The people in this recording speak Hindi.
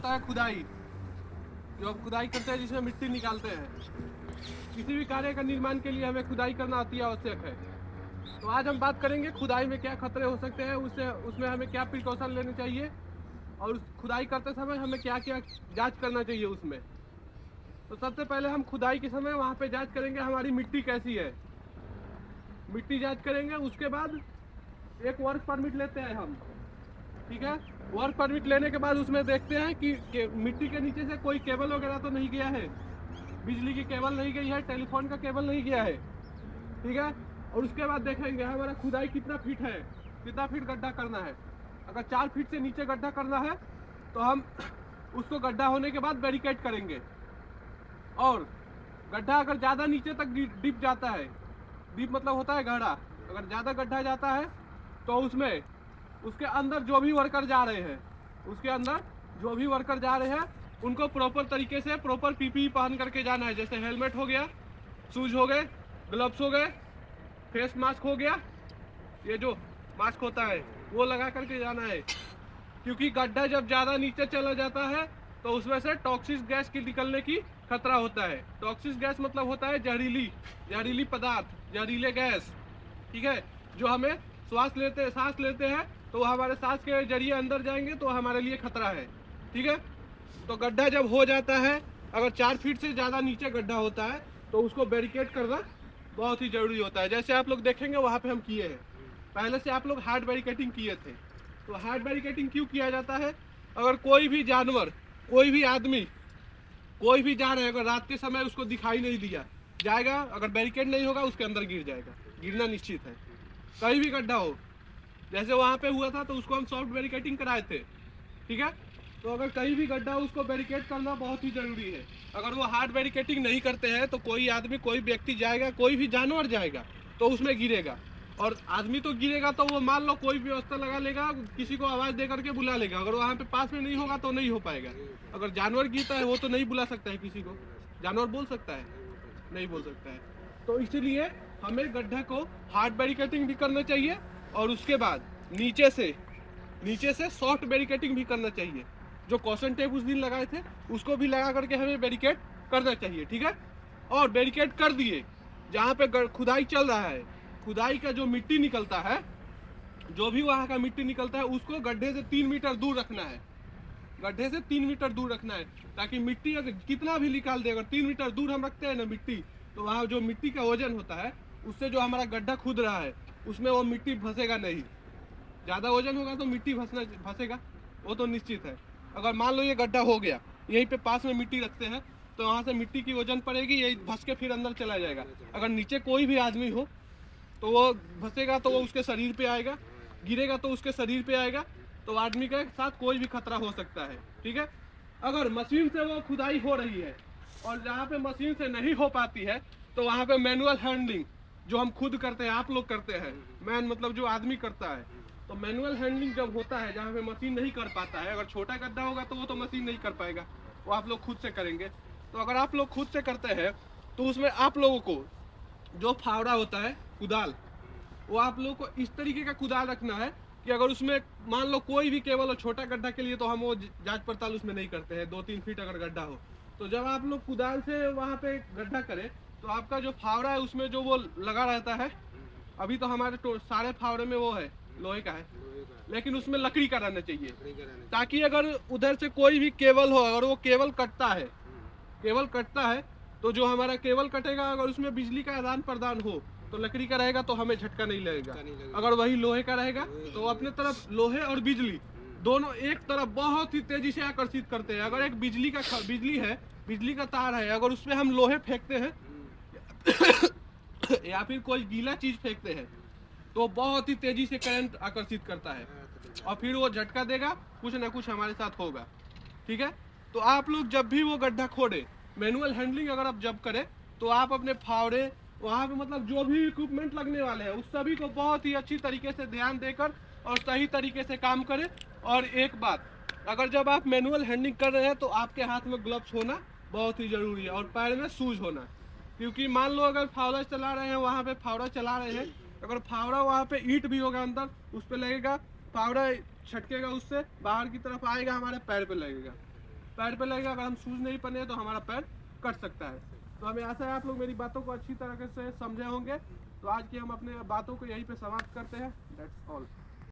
होता है खुदाई, जो हम खुदाई करते हैं जिसमें मिट्टी निकालते हैं। किसी भी कार्य का निर्माण के लिए हमें खुदाई करना अति आवश्यक है। तो आज हम बात करेंगे खुदाई में क्या खतरे हो सकते हैं, उसमें हमें क्या प्रिकॉशन लेने चाहिए और उस खुदाई करते समय हमें क्या क्या जांच करना चाहिए उसमें। तो सबसे पहले हम खुदाई के समय वहाँ पे जांच करेंगे हमारी मिट्टी कैसी है, मिट्टी जांच करेंगे। उसके बाद एक वर्क परमिट लेते हैं हम, ठीक है। वर्क परमिट लेने के बाद उसमें देखते हैं कि मिट्टी के नीचे से कोई केबल वगैरह तो नहीं गया है, बिजली की केबल नहीं गई है, टेलीफोन का केबल नहीं गया है, ठीक है। और उसके बाद देखेंगे हमारा खुदाई कितना फीट है, कितना फीट गड्ढा करना है। अगर 4 फीट से नीचे गड्ढा करना है तो हम उसको गड्ढा होने के बाद बैरिकेड करेंगे। और गड्ढा अगर ज़्यादा नीचे तक डिप जाता है, डीप मतलब होता है गहरा, अगर ज़्यादा गड्ढा जाता है तो उसमें उसके अंदर जो भी वर्कर जा रहे हैं, उसके अंदर जो भी वर्कर जा रहे हैं उनको प्रॉपर तरीके से प्रॉपर पीपीई पहन करके जाना है। जैसे हेलमेट हो गया, शूज हो गए, ग्लव्स हो गए, फेस मास्क हो गया, ये जो मास्क होता है वो लगा करके जाना है। क्योंकि गड्ढा जब ज़्यादा नीचे चला जाता है तो उसमें से टॉक्सिक गैस की निकलने की खतरा होता है। टॉक्सिक गैस मतलब होता है जहरीली पदार्थ, जहरीले गैस, ठीक है, जो हमें सांस लेते हैं तो हमारे सांस के जरिए अंदर जाएंगे तो हमारे लिए खतरा है, ठीक है। तो गड्ढा जब हो जाता है, अगर 4 फीट से ज़्यादा नीचे गड्ढा होता है तो उसको बैरिकेड करना बहुत ही ज़रूरी होता है। जैसे आप लोग देखेंगे वहाँ पे हम किए हैं, पहले से आप लोग हार्ड बैरिकेडिंग किए थे। तो हार्ड बैरिकेडिंग क्यों किया जाता है, अगर कोई भी जानवर, कोई भी आदमी, कोई भी जा रहा है, अगर रात के समय उसको दिखाई नहीं दिया जाएगा, अगर बैरिकेड नहीं होगा उसके अंदर गिर जाएगा, गिरना निश्चित है। कहीं भी गड्ढा हो, जैसे वहाँ पे हुआ था तो उसको हम सॉफ्ट बैरिकेडिंग कराए थे, ठीक है। तो अगर कहीं भी गड्ढा हो उसको बैरिकेड करना बहुत ही ज़रूरी है। अगर वो हार्ड बैरिकेडिंग नहीं करते हैं तो कोई आदमी, कोई व्यक्ति जाएगा, कोई भी जानवर जाएगा तो उसमें गिरेगा। और आदमी तो गिरेगा तो वो मान लो कोई व्यवस्था लगा लेगा, किसी को आवाज़ दे करके बुला लेगा, अगर वहाँ पे पास में नहीं होगा तो नहीं हो पाएगा। अगर जानवर गिरता है वो तो नहीं बुला सकता है किसी को, जानवर बोल सकता है, नहीं बोल सकता है। तो इसीलिए हमें गड्ढा को हार्ड बैरिकेडिंग भी करना चाहिए और उसके बाद नीचे से सॉफ्ट बैरिकेडिंग भी करना चाहिए। जो कॉशन टेप उस दिन लगाए थे उसको भी लगा करके हमें बैरिकेड करना चाहिए, ठीक है। और बैरिकेड कर दिए, जहाँ पे खुदाई चल रहा है, खुदाई का जो मिट्टी निकलता है, जो भी वहाँ का मिट्टी निकलता है उसको गड्ढे से 3 मीटर दूर रखना है, गड्ढे से 3 मीटर दूर रखना है, ताकि मिट्टी अगर कितना भी निकाल दे, अगर 3 मीटर दूर हम रखते हैं ना मिट्टी, तो वहाँ जो मिट्टी का वजन होता है उससे जो हमारा गड्ढा खुद रहा है उसमें वो मिट्टी फंसेगा नहीं। ज़्यादा वजन होगा तो मिट्टी फंसेगा, वो तो निश्चित है। अगर मान लो ये गड्ढा हो गया, यहीं पे पास में मिट्टी रखते हैं तो वहाँ से मिट्टी की वजन पड़ेगी, यही धंस के फिर अंदर चला जाएगा। अगर नीचे कोई भी आदमी हो तो वो फंसेगा तो वो उसके शरीर पे आएगा, गिरेगा तो उसके शरीर पे आएगा, तो आदमी के साथ कोई भी खतरा हो सकता है, ठीक है। अगर मशीन से वो खुदाई हो रही है और जहाँ पे मशीन से नहीं हो पाती है तो वहाँ पे मैनुअल हैंडलिंग, जो हम खुद करते हैं, आप लोग करते हैं, मैन मतलब जो आदमी करता है, तो मैनुअल हैंडलिंग जब होता है जहाँ पे मशीन नहीं कर पाता है, अगर छोटा गड्ढा होगा तो वो तो मशीन नहीं कर पाएगा, वो आप लोग खुद से करेंगे। तो अगर आप लोग खुद से करते हैं तो उसमें आप लोगों को जो फावड़ा होता है, कुदाल, वो आप लोगों को इस तरीके का कुदाल रखना है कि अगर उसमें मान लो कोई भी केवल हो, छोटा गड्ढा के लिए तो हम वो जांच पड़ताल उसमें नहीं करते हैं, 2-3 फीट अगर गड्ढा हो तो जब आप लोग कुदाल से वहाँ पे गड्ढा करें तो आपका जो फावड़ा है उसमें जो वो लगा रहता है, अभी तो हमारे सारे फावड़े में वो है लोहे का है, लेकिन उसमें लकड़ी का रहना चाहिए, ताकि अगर उधर से कोई भी केबल हो, अगर वो केबल कटता है तो जो हमारा केबल कटेगा, अगर उसमें बिजली का आदान प्रदान हो तो लकड़ी का रहेगा तो हमें झटका नहीं लगेगा। अगर वही लोहे का रहेगा तो अपने तरफ लोहे और बिजली दोनों एक तरफ बहुत ही तेजी से आकर्षित करते हैं। अगर एक बिजली का तार है, अगर उसमें हम लोहे फेंकते हैं या फिर कोई गीला चीज फेंकते हैं तो बहुत ही तेजी से करंट आकर्षित करता है और फिर वो झटका देगा, कुछ ना कुछ हमारे साथ होगा, ठीक है। तो आप लोग जब भी वो गड्ढा खोदे, मैनुअल हैंडलिंग अगर आप जब करें तो आप अपने फावड़े वहाँ पे मतलब जो भी इक्विपमेंट लगने वाले हैं उस सभी को बहुत ही अच्छी तरीके से ध्यान देकर और सही तरीके से काम करें। और एक बात, अगर जब आप मैनुअल हैंडलिंग कर रहे हैं तो आपके हाथ में ग्लव्स होना बहुत ही ज़रूरी है और पैर में शूज होना, क्योंकि मान लो अगर फावड़ा चला रहे हैं, वहाँ पे फावड़ा चला रहे हैं, अगर फावड़ा वहाँ पे ईंट भी होगा अंदर, उस पर लगेगा, फावड़ा छटकेगा, उससे बाहर की तरफ आएगा, हमारे पैर पे लगेगा, पैर पे लगेगा। अगर हम शूज़ नहीं पहने तो हमारा पैर कट सकता है। तो हमें आशा है आप लोग मेरी बातों को अच्छी तरह से समझे होंगे। तो आज की हम अपने बातों को यहीं पे समाप्त करते हैं। That's all.